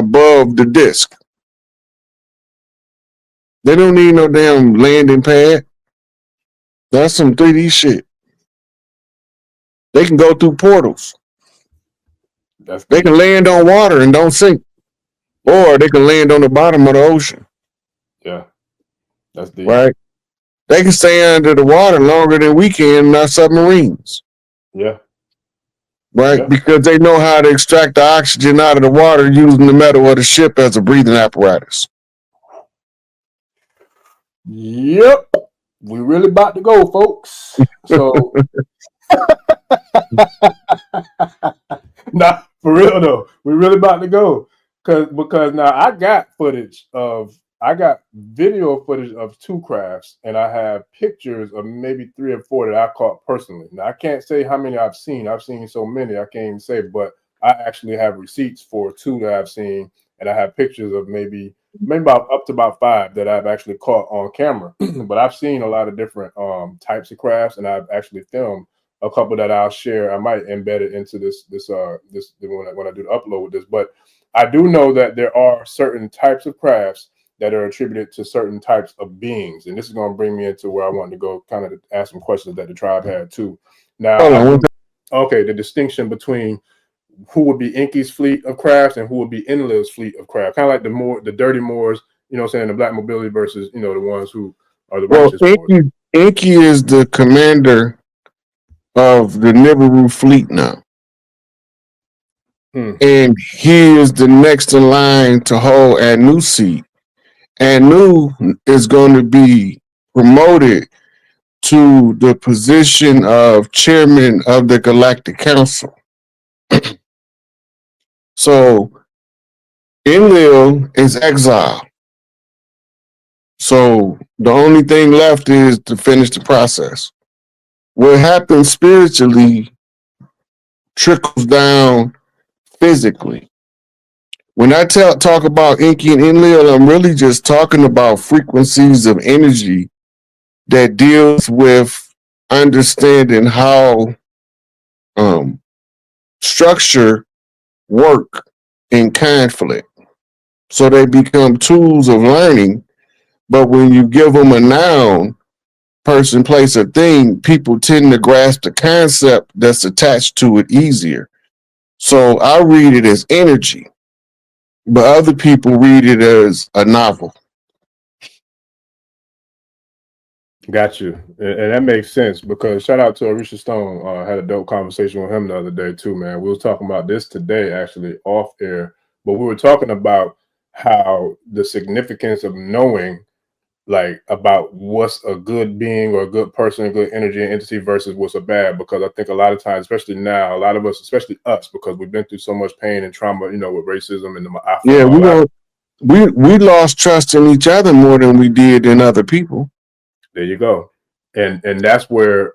above the disc. They don't need no damn landing pad. That's some 3D shit. They can go through portals. They can land on water and don't sink. Or they can land on the bottom of the ocean. Yeah. That's deep. Right? They can stay under the water longer than we can in our submarines. Yeah. Right? Yeah. Because they know how to extract the oxygen out of the water using the metal of the ship as a breathing apparatus. Yep. We really about to go, folks. So nah, for real though. We really about to go. Because now I got video footage of 2 crafts, and I have pictures of maybe 3 or 4 that I caught personally. Now I can't say how many I've seen. I've seen so many I can't even say, but I actually have receipts for 2 that I've seen, and I have pictures of maybe up to about 5 that I've actually caught on camera. But I've seen a lot of different types of crafts, and I've actually filmed a couple that I'll share. I might embed it into this when I do the upload with this. But I do know that there are certain types of crafts that are attributed to certain types of beings, and this is going to bring me into where I wanted to go, kind of ask some questions that the tribe had too. Now, okay, the distinction between who would be Inky's fleet of crafts and who would be Enlil's fleet of craft, kind of like the dirty Moors, you know what I'm saying, the black mobility versus, you know, the ones who are the righteous Moors. Inky is the commander of the Nibiru fleet now. And he is the next in line to hold Anu's seat. Anu is going to be promoted to the position of chairman of the Galactic Council. So Enlil is exiled. So the only thing left is to finish the process. What happens spiritually trickles down physically. When I talk about Inky and Enlil, I'm really just talking about frequencies of energy that deals with understanding how structure work in conflict. So they become tools of learning, but when you give them a noun, person, place, or thing, people tend to grasp the concept that's attached to it easier. So I read it as energy, but other people read it as a novel. Got you. And that makes sense, because shout out to Arisha Stone. Had a dope conversation with him the other day too, man. We was talking about this today, actually off air, but we were talking about how the significance of knowing, like, about what's a good being or a good person, a good energy and entity versus what's a bad. Because I think a lot of times, especially now, a lot of us, especially us, because we've been through so much pain and trauma, you know, with racism and we lost trust in each other more than we did in other people. There you go. And that's where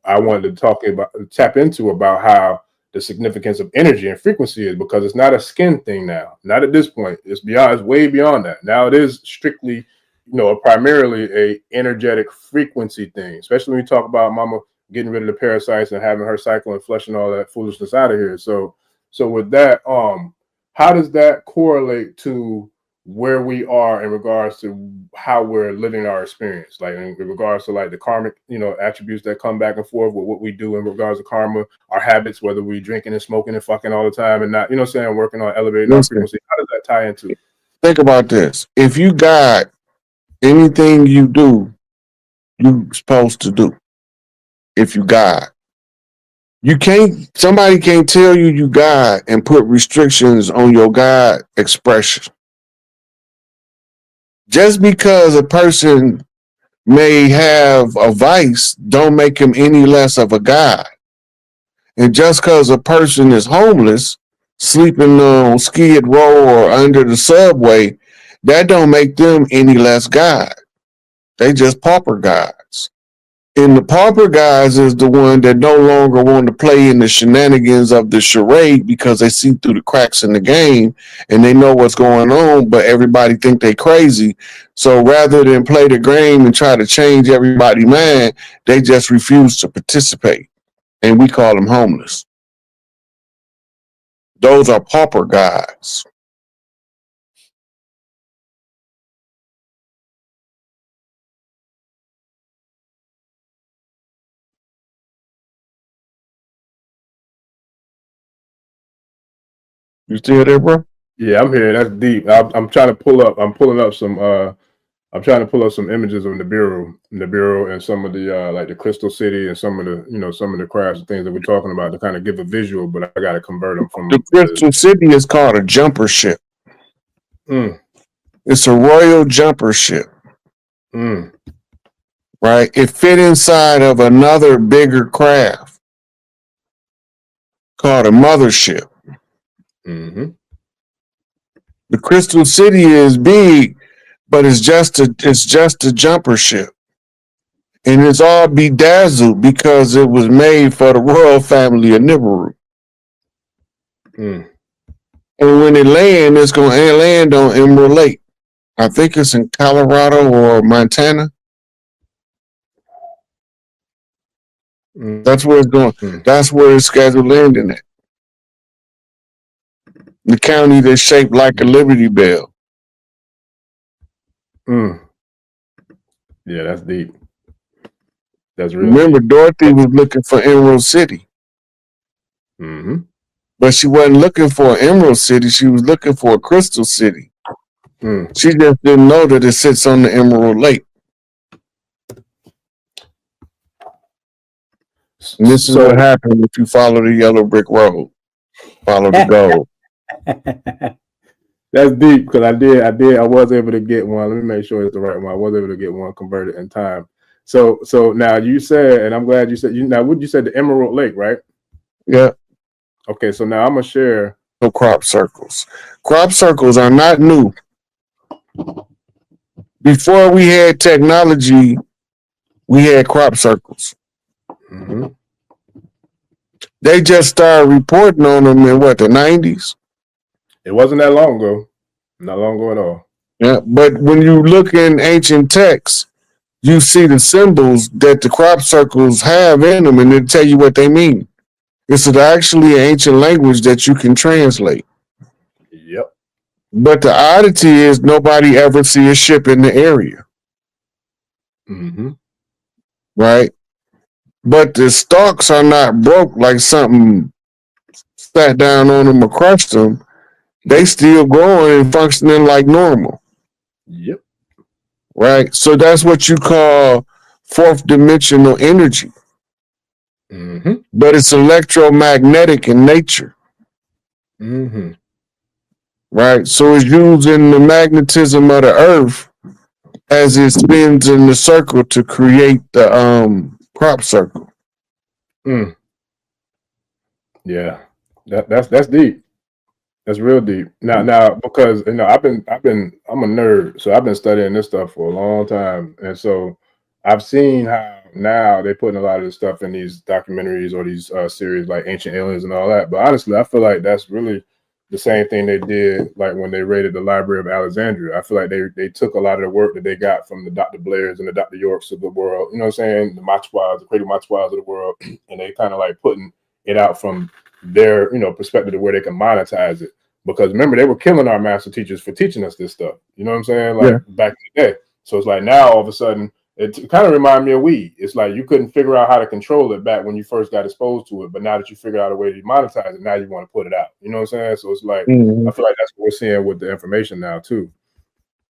I wanted to tap into about how the significance of energy and frequency is, because it's not a skin thing now. Not at this point. It's way beyond that. Now it is strictly, you know, primarily a energetic frequency thing, especially when you talk about mama getting rid of the parasites and having her cycle and flushing all that foolishness out of here. So with that, how does that correlate to where we are in regards to how we're living our experience, like in regards to like the karmic, you know, attributes that come back and forth with what we do in regards to karma, our habits, whether we drinking and smoking and fucking all the time and not, you know what I'm saying, working on elevating our frequency. How does that tie into? Think about this. If you got anything you do, you're supposed to do. If you God, somebody can't tell you God and put restrictions on your God expression. Just because a person may have a vice, don't make him any less of a God. And just because a person is homeless, sleeping on Skid Row or under the subway, that don't make them any less God. They just pauper gods. And the pauper guys is the one that no longer want to play in the shenanigans of the charade because they see through the cracks in the game and they know what's going on, but everybody think they crazy. So rather than play the game and try to change everybody's mind, they just refuse to participate. And we call them homeless. Those are pauper guys. You still there, bro? Yeah, I'm here. That's deep. I'm trying to pull up. I'm pulling up some. I'm trying to pull up some images of Nibiru, and some of the like the Crystal City and some of the some of the crafts and things that we're talking about to kind of give a visual. But I got to convert them from The Crystal City is called a jumper ship. Mm. It's a royal jumper ship. Mm. Right? It fit inside of another bigger craft called a mothership. Mm-hmm. The Crystal City is big, but it's just a jumper ship. And it's all bedazzled because it was made for the royal family of Nibiru. Mm. And when it lands, it's going to land on Emerald Lake. I think it's in Colorado or Montana. Mm. That's where it's going. That's where it's scheduled landing at. The county that's shaped like a Liberty Bell. Mm. Yeah, that's deep. That's real. Remember, deep. Dorothy was looking for Emerald City. Mm-hmm. But she wasn't looking for an Emerald City. She was looking for a Crystal City. Mm. She just didn't know that it sits on the Emerald Lake. And this is what happens if you follow the yellow brick road. Follow the gold. That's deep because I was able to get one. Let me make sure it's the right one. I was able to get one converted in time. So now you said, and I'm glad you said what you said, the Emerald Lake, right? Yeah. Okay, so now I'm gonna share. No crop circles. Crop circles are not new. Before we had technology, we had crop circles. Mm-hmm. They just started reporting on them in what, the 90s? It wasn't that long ago. Not long ago at all. Yeah, but when you look in ancient texts, you see the symbols that the crop circles have in them, and they tell you what they mean. It's actually an ancient language that you can translate. Yep. But the oddity is nobody ever see a ship in the area. Mm-hmm. Right? But the stalks are not broke like something sat down on them or crushed them. They still growing and functioning like normal. Yep. Right? So that's what you call fourth dimensional energy. Mm-hmm. But it's electromagnetic in nature. Mm-hmm. Right? So it's using the magnetism of the earth as it spins in the circle to create the crop circle. Mm. Yeah. That's deep. That's real deep. Now, because I'm a nerd, so I've been studying this stuff for a long time, and so I've seen how now they're putting a lot of this stuff in these documentaries or these series like Ancient Aliens and all that. But honestly, I feel like that's really the same thing they did like when they raided the Library of Alexandria. I feel like they took a lot of the work that they got from the Dr. Blairs and the Dr. Yorks of the world, you know what I'm saying, the Machwas, the creative Machwas of the world, and they kind of like putting it out from their perspective of where they can monetize it. Because remember, they were killing our master teachers for teaching us this stuff. You know what I'm saying? Like back in the day. So it's like now all of a sudden, it kind of reminded me of weed. It's like you couldn't figure out how to control it back when you first got exposed to it. But now that you figure out a way to monetize it, now you want to put it out. You know what I'm saying? So it's like, I feel like that's what we're seeing with the information now too.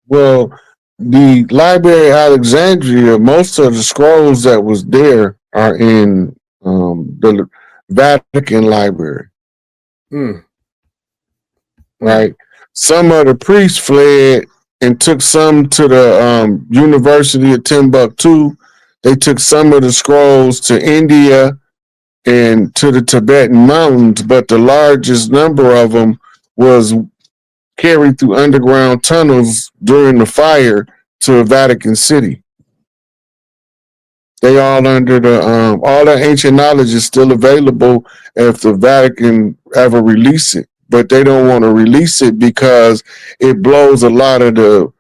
Well, the Library of Alexandria, most of the scrolls that was there are in the Vatican Library. Right? Some of the priests fled and took some to the University of Timbuktu. They took some of the scrolls to India and to the Tibetan mountains, but the largest number of them was carried through underground tunnels during the fire to Vatican City. They all under the all that ancient knowledge is still available if the Vatican ever release it, but they don't want to release it because it blows a lot of the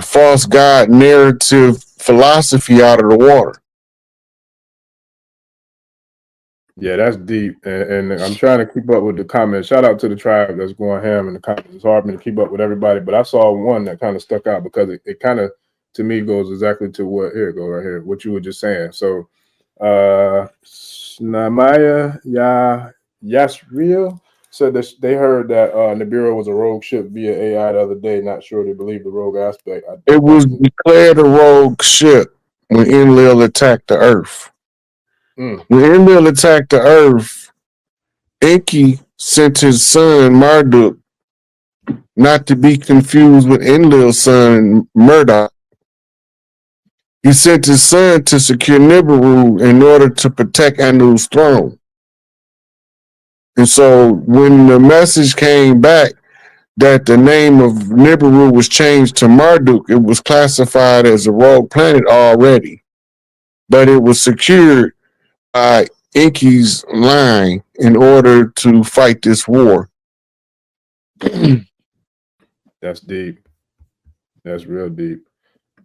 false god narrative philosophy out of the water. Yeah, that's deep, and I'm trying to keep up with the comments. Shout out to the tribe that's going ham in the comments. It's hard for me to keep up with everybody, but I saw one that kind of stuck out because it kind of, to me, goes exactly to what here it goes right here, what you were just saying. So, Snamaya Yasriel said that they heard that Nibiru was a rogue ship via AI the other day. Not sure they believe the rogue aspect. It was declared a rogue ship when Enlil attacked the Earth. Mm. When Enlil attacked the Earth, Enki sent his son Marduk, not to be confused with Enlil's son Murdoch. He sent his son to secure Nibiru in order to protect Anu's throne. And so when the message came back that the name of Nibiru was changed to Marduk, it was classified as a rogue planet already. But it was secured by Enki's line in order to fight this war. That's deep. That's real deep.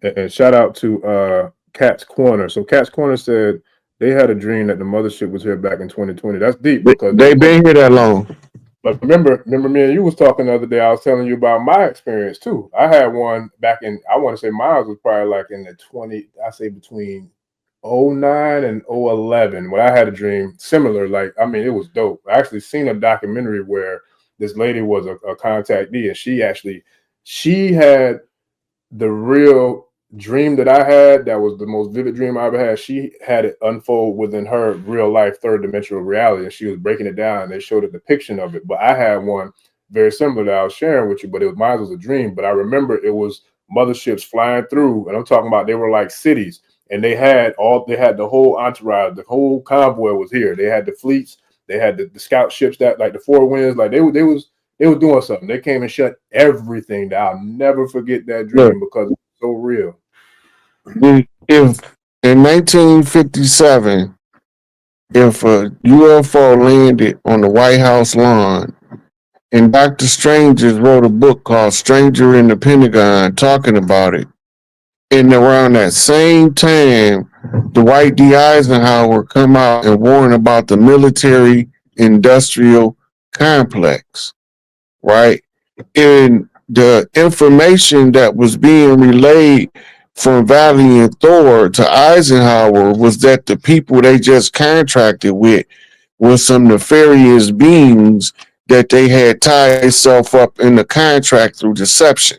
And shout out to Cat's Corner. So Cat's Corner said they had a dream that the mothership was here back in 2020. That's deep because they've been here that long. But remember me and you was talking the other day. I was telling you about my experience too. I had one back in, I want to say mine was probably like in the 20, I say between 09 and 011 when I had a dream similar. Like, I mean, it was dope. I actually seen a documentary where this lady was a contactee, and she had the real dream that I had. That was the most vivid dream I ever had. She had it unfold within her real life third dimensional reality, and she was breaking it down, and they showed a depiction of it. But I had one very similar that I was sharing with you, but mine was a dream. But I remember it was motherships flying through, and I'm talking about they were like cities, and they had the whole entourage, the whole convoy was here. They had the fleets, they had the scout ships that like the Four Winds, like they was doing something. They came and shut everything down. I'll never forget that dream because it's so real. If in 1957, if a UFO landed on the White House lawn, and Dr. Strangers wrote a book called Stranger in the Pentagon talking about it, and around that same time, Dwight D. Eisenhower come out and warn about the military-industrial complex, right? And the information that was being relayed from Valiant Thor to Eisenhower was that the people they just contracted with was some nefarious beings that they had tied themselves up in the contract through deception.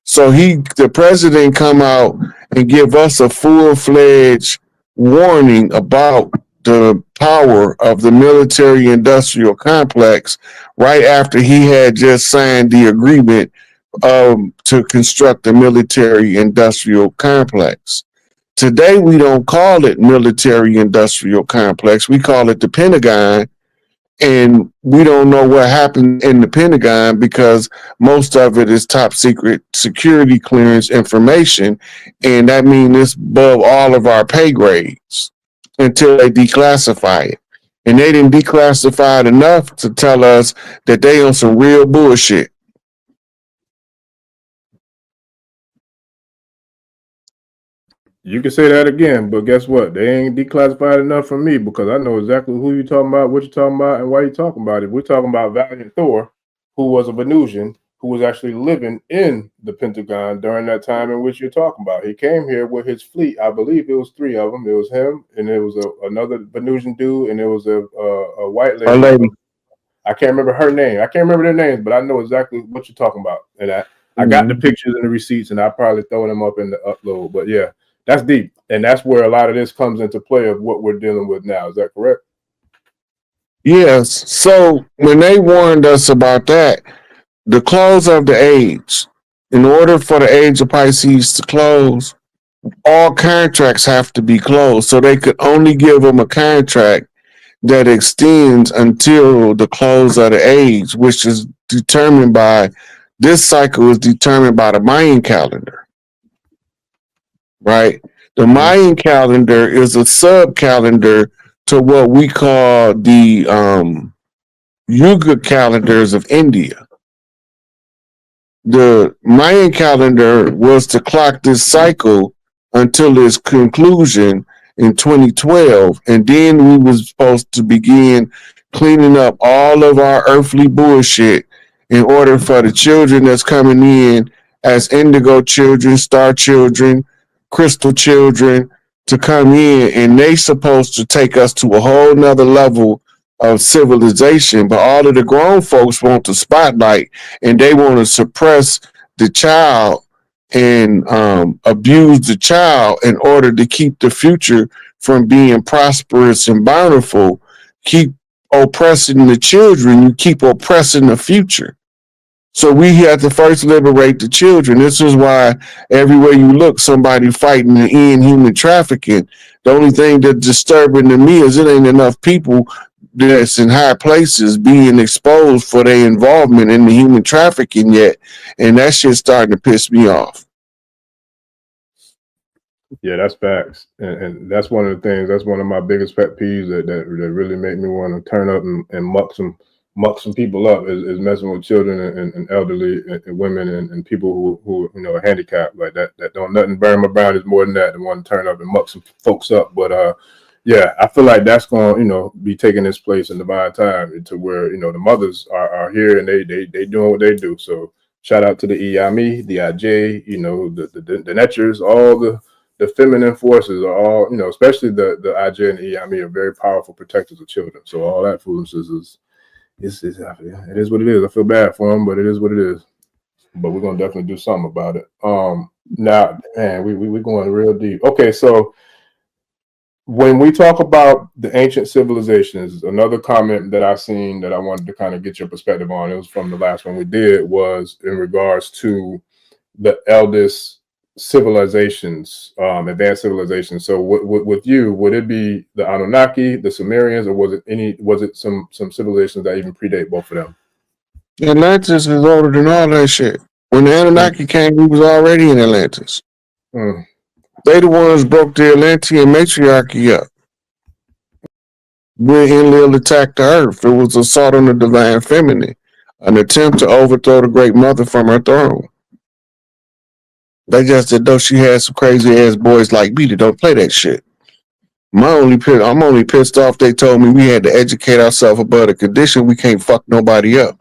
So the president come out and give us a full-fledged warning about the power of the military-industrial complex right after he had just signed the agreement to construct the military-industrial complex. Today, we don't call it military-industrial complex. We call it the Pentagon, and we don't know what happened in the Pentagon because most of it is top secret security clearance information, and that means it's above all of our pay grades until they declassify it. And they didn't declassify it enough to tell us that they on some real bullshit. You can say that again, but guess what? They ain't declassified enough for me because I know exactly who you're talking about, what you're talking about, and why you're talking about it. We're talking about Valiant Thor, who was a Venusian, who was actually living in the Pentagon during that time in which you're talking about. He came here with his fleet. I believe it was 3 of them. It was him, and it was another Venusian dude, and it was a white lady. A lady. I can't remember her name. I can't remember their names, but I know exactly what you're talking about. And I got the pictures and the receipts, and I'll probably throw them up in the upload. But yeah. That's deep. And that's where a lot of this comes into play of what we're dealing with now. Is that correct? Yes. So when they warned us about that, the close of the age, in order for the age of Pisces to close, all contracts have to be closed. So they could only give them a contract that extends until the close of the age, which is determined by, this cycle is determined by the Mayan calendar. Right? The Mayan calendar is a sub-calendar to what we call the Yuga calendars of India. The Mayan calendar was to clock this cycle until its conclusion in 2012, and then we was supposed to begin cleaning up all of our earthly bullshit in order for the children that's coming in as indigo children, star children, crystal children to come in, and they supposed to take us to a whole nother level of civilization, but all of the grown folks want the spotlight and they want to suppress the child and abuse the child in order to keep the future from being prosperous and bountiful. Keep oppressing the children, you keep oppressing the future. So we have to first liberate the children. This is why everywhere you look, somebody fighting to end human trafficking. The only thing that's disturbing to me is it ain't enough people that's in high places being exposed for their involvement in the human trafficking yet. And that shit's starting to piss me off. Yeah, that's facts. And that's one of the things, that's one of my biggest pet peeves that really make me want to turn up and muck some people up is messing with children and elderly and women and people who are handicapped like that don't nothing burn my boundaries more than that and want to turn up and muck some folks up. But yeah, I feel like that's going to be taking its place in divine time to where the mothers are here and they doing what they do. So shout out to the EIME, the IJ, the Netchers, all the feminine forces are all, especially the IJ and the EIME are very powerful protectors of children. So all that foolishness it is what it is. I feel bad for them, but it is what it is. But we're gonna definitely do something about it. Now, man, we're going real deep. Okay, so when we talk about the ancient civilizations, another comment that I've seen that I wanted to kind of get your perspective on, it was from the last one we did, was in regards to the eldest civilizations, advanced civilizations. So with you, would it be the Anunnaki, the Sumerians, or was it some civilizations that even predate both of them? Atlantis is older than all that shit. When the Anunnaki came, we was already in Atlantis. They the ones broke the Atlantean matriarchy up. When Enlil attacked the earth, it was assault on the divine feminine, an attempt to overthrow the great mother from her throne. They just said, though she had some crazy ass boys like me that don't play that shit. I'm only pissed off they told me we had to educate ourselves about a condition we can't fuck nobody up.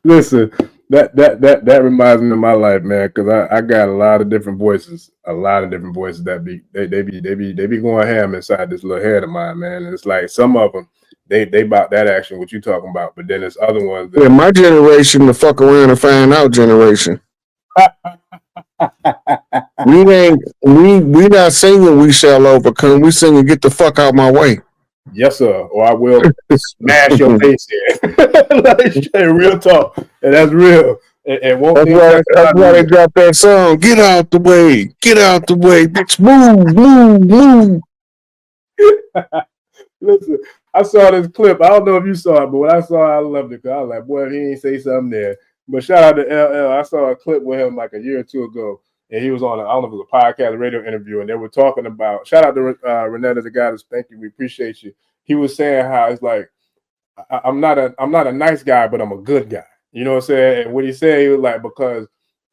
Listen, that reminds me of my life, man, because I got a lot of different voices that be going ham inside this little head of mine, man. And it's like some of them they about that action, what you talking about, but then there's other ones that, yeah, my generation, the fuck around and find out generation. we not singing we shall overcome. We singing get the fuck out my way. Yes, sir, or I will smash your face in. Like, real talk, and that's real. And won't that's why they dropped that song. Get out the way, bitch. Move. Listen, I saw this clip. I don't know if you saw it, but when I saw it, I loved it. Cause I was like, boy, if he ain't say something there. But shout out to LL. I saw a clip with him like a year or two ago, and he was on, I don't know if it was a podcast, a radio interview, and they were talking about, shout out to Renetta the Goddess. Thank you. We appreciate you. He was saying how it's like, I'm not a nice guy, but I'm a good guy. You know what I'm saying? And what he said, he was like, because,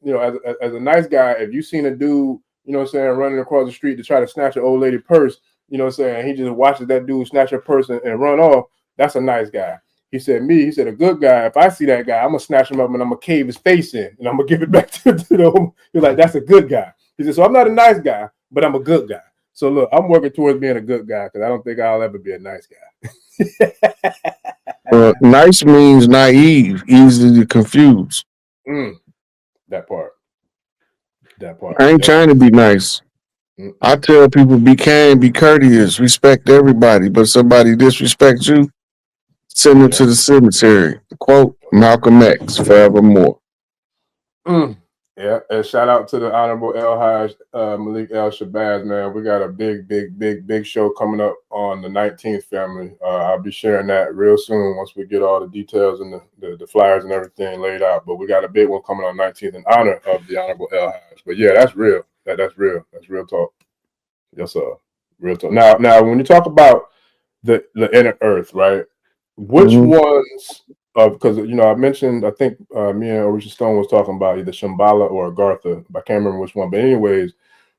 as a nice guy, if you seen a dude, you know what I'm saying, running across the street to try to snatch an old lady purse, you know what I'm saying, he just watches that dude snatch her purse and run off, that's a nice guy. He said, a good guy, if I see that guy, I'm going to snatch him up and I'm going to cave his face in and I'm going to give it back to the He's like, that's a good guy. He said, so I'm not a nice guy, but I'm a good guy. So look, I'm working towards being a good guy because I don't think I'll ever be a nice guy. Nice means naive, easily to confuse. That part. I ain't trying to be nice. I tell people be kind, be courteous, respect everybody, but somebody disrespects you, send them to the cemetery. Quote Malcolm X, forevermore. Yeah, and shout out to the Honorable El Haj Malik El Shabazz, man. We got a big show coming up on the 19th, family. I'll be sharing that real soon once we get all the details and the flyers and everything laid out. But we got a big one coming on 19th in honor of the Honorable El Haj. But yeah, that's real. That's real. That's real talk. Yes, sir. Real talk. Now, when you talk about the inner earth, right? Which ones? Because I mentioned, I think me and Richard Stone was talking about either Shambhala or Agartha. I can't remember which one, but anyways,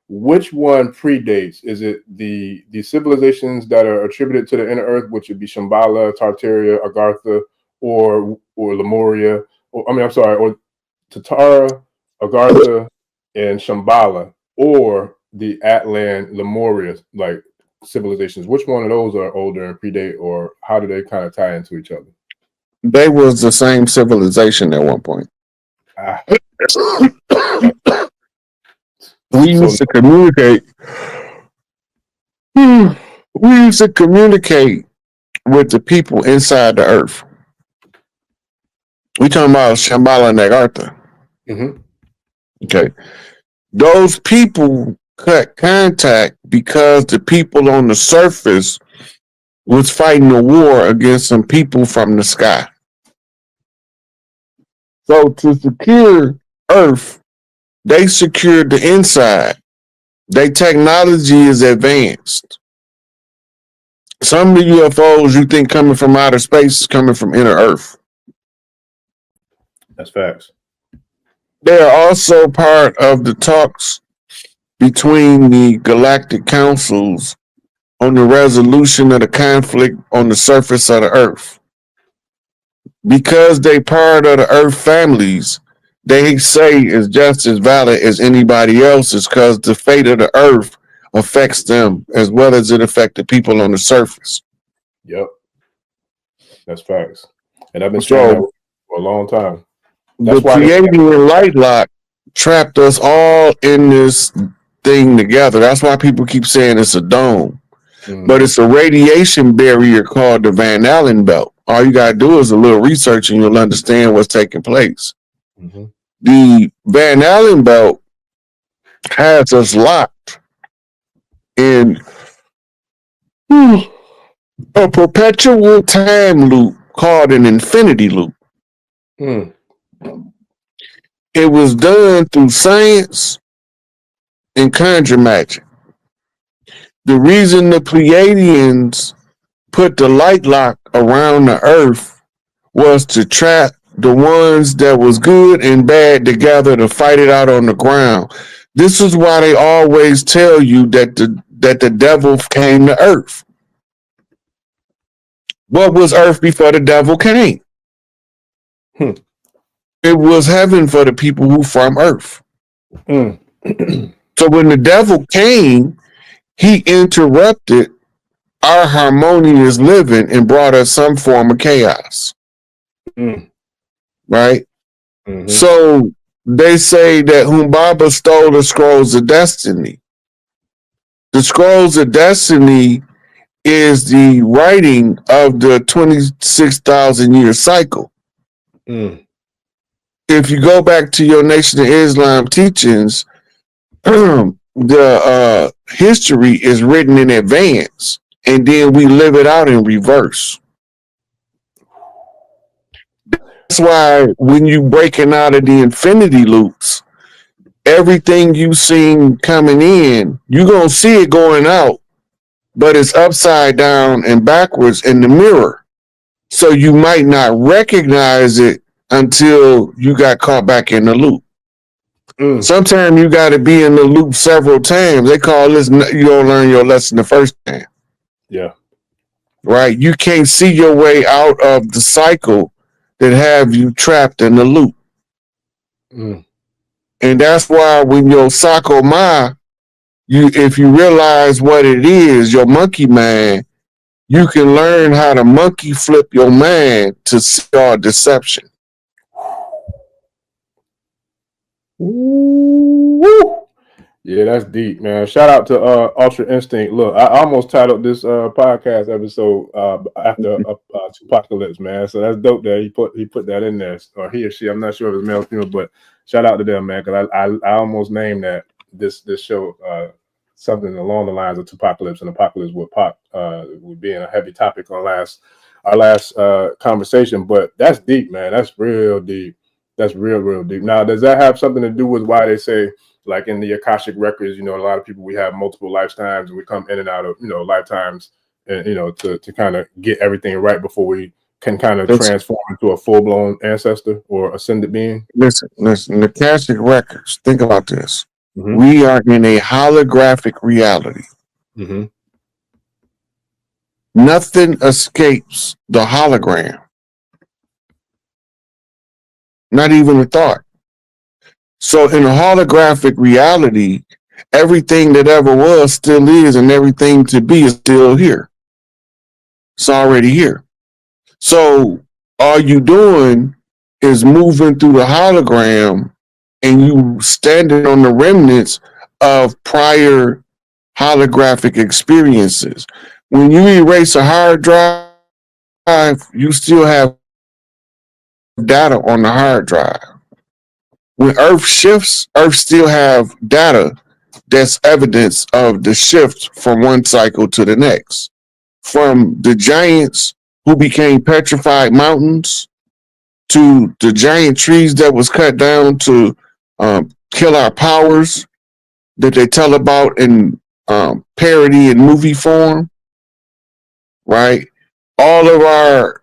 which one predates? Is it the civilizations that are attributed to the inner earth, which would be Shambhala, Tartaria, Agartha, or Lemuria, or Tatara, Agartha, in Shambhala or the Atlan Lemuria like civilizations? Which one of those are older and predate, or how do they kind of tie into each other? They was the same civilization at one point. Ah, We so used to communicate. We used to communicate with the people inside the earth. We talking about Shambhala and Agartha. mhm. Okay. Those people cut contact because the people on the surface was fighting a war against some people from the sky. So to secure Earth, they secured the inside. Their technology is advanced. Some of the UFOs you think coming from outer space is coming from inner Earth. That's facts. They are also part of the talks between the galactic councils on the resolution of the conflict on the surface of the Earth. Because they part of the Earth families, they say is just as valid as anybody else's because the fate of the Earth affects them as well as it affects the people on the surface. Yep, that's facts. And I've been saying that So for a long time. the That's why they Pleiadian light lock trapped us all in this thing together. That's why people keep saying it's a dome. But it's a radiation barrier called the Van Allen belt. All you gotta do is a little research and you'll understand what's taking place. The Van Allen belt has us locked in a perpetual time loop called an infinity loop. It was done through science and conjure magic. The reason the Pleiadians put the light lock around the earth was to trap the ones that was good and bad together to fight it out on the ground. This is why they always tell you that the devil came to earth. What was earth before the devil came? It was heaven for the people who from earth. So when the devil came, he interrupted our harmonious living and brought us some form of chaos. Right? So they say that Humbaba stole the scrolls of destiny. The scrolls of destiny is the writing of the 26,000 year cycle. If you go back to your Nation of Islam teachings, the history is written in advance, and then we live it out in reverse. That's why when you breaking out of the infinity loops, everything you seen coming in, you're going to see it going out, but it's upside down and backwards in the mirror. So you might not recognize it until you got caught back in the loop. Sometimes you got to be in the loop several times. They call this, you don't learn your lesson the first time. Yeah. Right? You can't see your way out of the cycle that have you trapped in the loop. And that's why when your Sako Ma, if you realize what it is, your monkey mind, you can learn how to monkey flip your mind to see our deception. Yeah, that's deep, man. Shout out to Ultra Instinct. Look, I almost titled this podcast episode after Apocalypse, man. So that's dope that he put that in there, or he or she. I'm not sure if it's male or female, but shout out to them, man, because I almost named that this show something along the lines of Apocalypse, and Apocalypse would be a heavy topic on our last conversation. But that's deep, man. That's real deep. That's real deep. Now, does that have something to do with why they say, like in the Akashic records, a lot of people, we have multiple lifetimes and we come in and out of, lifetimes, and, to kind of get everything right before we can kind of transform into a full-blown ancestor or ascended being? Listen, the Akashic records, think about this. We are in a holographic reality. Nothing escapes the hologram. Not even a thought. So in a holographic reality, everything that ever was still is, and everything to be is still here. It's already here. So all you doing is moving through the hologram, and you standing on the remnants of prior holographic experiences. When you erase a hard drive, you still have data on the hard drive. When Earth shifts, Earth still have data that's evidence of the shift from one cycle to the next. From the giants who became petrified mountains to the giant trees that was cut down to kill our powers that they tell about in parody and movie form, right? All of our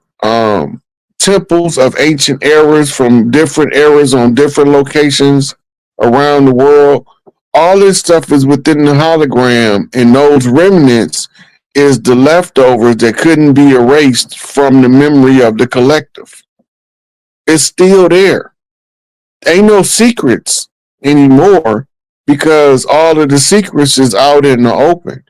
temples of ancient eras from different eras on different locations around the world, all this stuff is within the hologram, and those remnants is the leftovers that couldn't be erased from the memory of the collective. It's still there. Ain't no secrets anymore because all of the secrets is out in the open.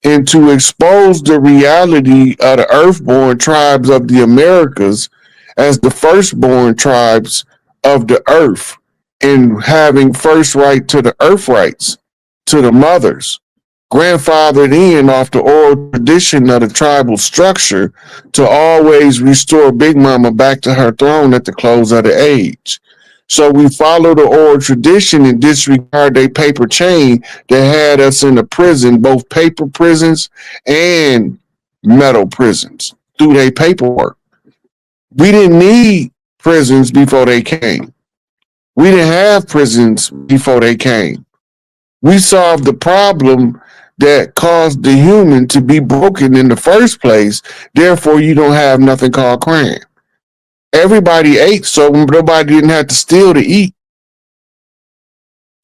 And to expose the reality of the earthborn tribes of the Americas as the firstborn tribes of the earth, and having first right to the earth rights to the mothers, grandfathered in off the oral tradition of the tribal structure to always restore Big Mama back to her throne at the close of the age. So we follow the oral tradition and disregard their paper chain that had us in the prison, both paper prisons and metal prisons, through their paperwork. We didn't need prisons before they came. We didn't have prisons before they came. We solved the problem that caused the human to be broken in the first place. Therefore, you don't have nothing called crime. Everybody ate, so nobody didn't have to steal to eat.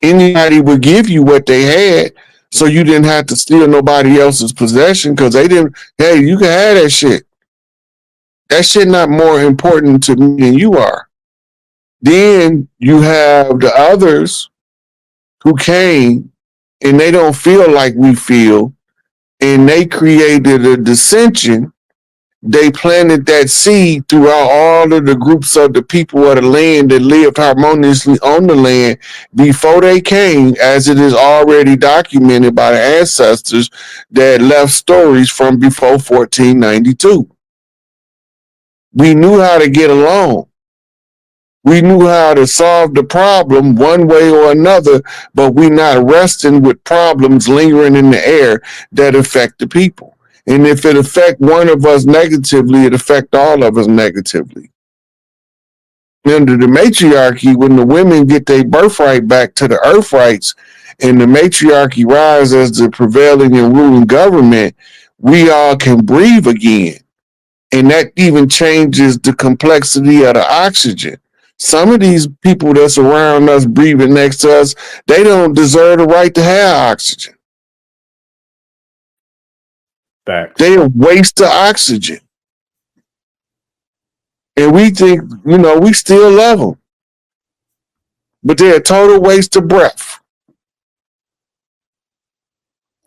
Anybody would give you what they had, so you didn't have to steal nobody else's possession because they didn't. Hey, you can have that shit. That shit not more important to me than you are. Then you have the others who came and they don't feel like we feel, and they created a dissension. They planted that seed throughout all of the groups of the people of the land that lived harmoniously on the land before they came, as it is already documented by the ancestors that left stories from before 1492. We knew how to get along. We knew how to solve the problem one way or another, but we're not resting with problems lingering in the air that affect the people. And if it affect one of us negatively, it affect all of us negatively. Under the matriarchy, when the women get their birthright back to the earth rights and the matriarchy rise as the prevailing and ruling government, we all can breathe again. And that even changes the complexity of the oxygen. Some of these people that's around us breathing next to us, they don't deserve the right to have oxygen. Facts. They waste the oxygen. And we think, we still love them. But they're a total waste of breath.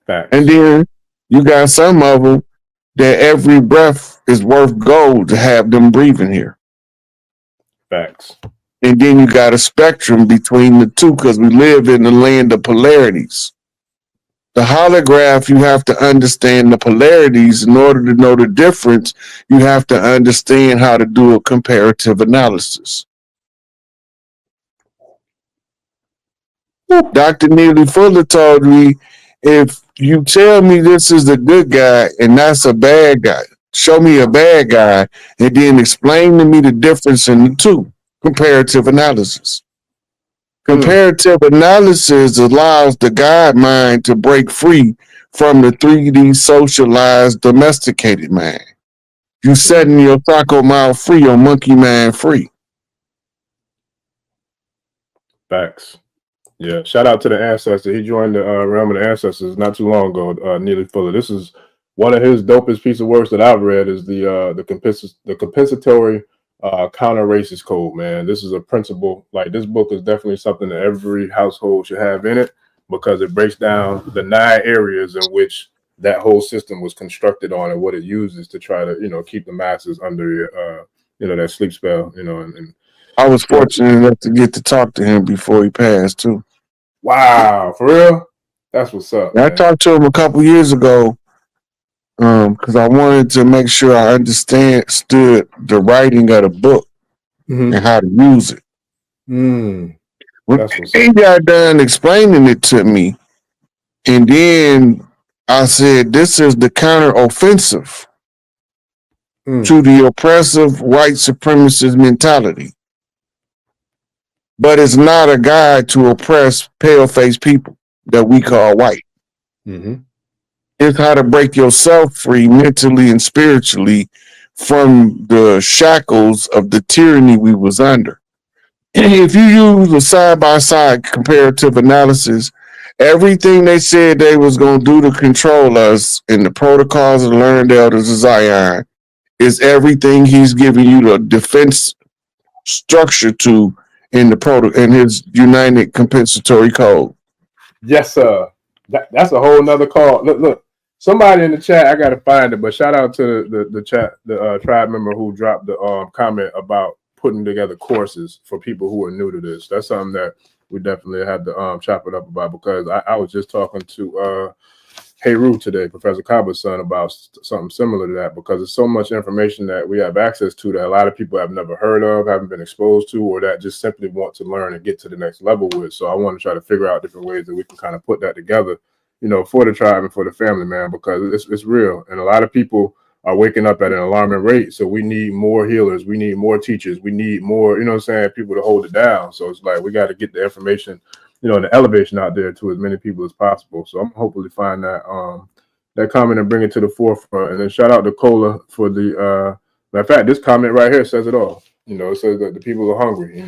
Facts. And then you got some of them that every breath is worth gold to have them breathing here. Facts. And then you got a spectrum between the two because we live in the land of polarities. The holograph, you have to understand the polarities. In order to know the difference, you have to understand how to do a comparative analysis. Dr. Neely Fuller told me, if you tell me this is a good guy and that's a bad guy, show me a bad guy and then explain to me the difference in the two. Comparative analysis. Comparative analysis allows the God mind to break free from the 3D socialized domesticated mind. You setting your taco mouth free, your monkey mind free. Facts. Yeah. Shout out to the ancestor. He joined the realm of the ancestors not too long ago. Neely Fuller. This is one of his dopest piece of works that I've read. Is the compensatory counter-racist code, man. This is a principle. Like, this book is definitely something that every household should have in it, because it breaks down the 9 areas in which that whole system was constructed on and what it uses to try to, you know, keep the masses under, you know, that sleep spell, you know. And I was fortunate enough to get to talk to him before he passed too. wow, for real? That's what's up. I talked to him a couple years ago because I wanted to make sure I understood the writing of the book and how to use it. When he got done explaining it to me, and then I said, this is the counter-offensive to the oppressive white supremacist mentality. But it's not a guide to oppress pale-faced people that we call white. It's how to break yourself free mentally and spiritually from the shackles of the tyranny we was under. If you use a side-by-side comparative analysis, everything they said they was going to do to control us in the protocols of the learned elders of Zion is everything he's giving you the defense structure to in his United Compensatory Code. Yes, sir. That's a whole nother call. Look, somebody in the chat, I gotta find it, but shout out to the chat, the tribe member who dropped the comment about putting together courses for people who are new to this. That's something that we definitely had to chop it up about, because I was just talking to Heru today, Professor Kaba's son, about something similar to that, because there's so much information that we have access to that a lot of people have never heard of, haven't been exposed to, or that just simply want to learn and get to the next level with. So I want to try to figure out different ways that we can kind of put that together, you know, for the tribe and for the family, man, because it's real. And a lot of people are waking up at an alarming rate. So we need more healers. We need more teachers. We need more, you know what I'm saying, people to hold it down. So it's like we got to get the information, you know, the elevation out there to as many people as possible. So I'm hopefully find that that comment and bring it to the forefront. And then shout out to Cola for the matter of fact, this comment right here says it all. You know, it says that the people are hungry. You know?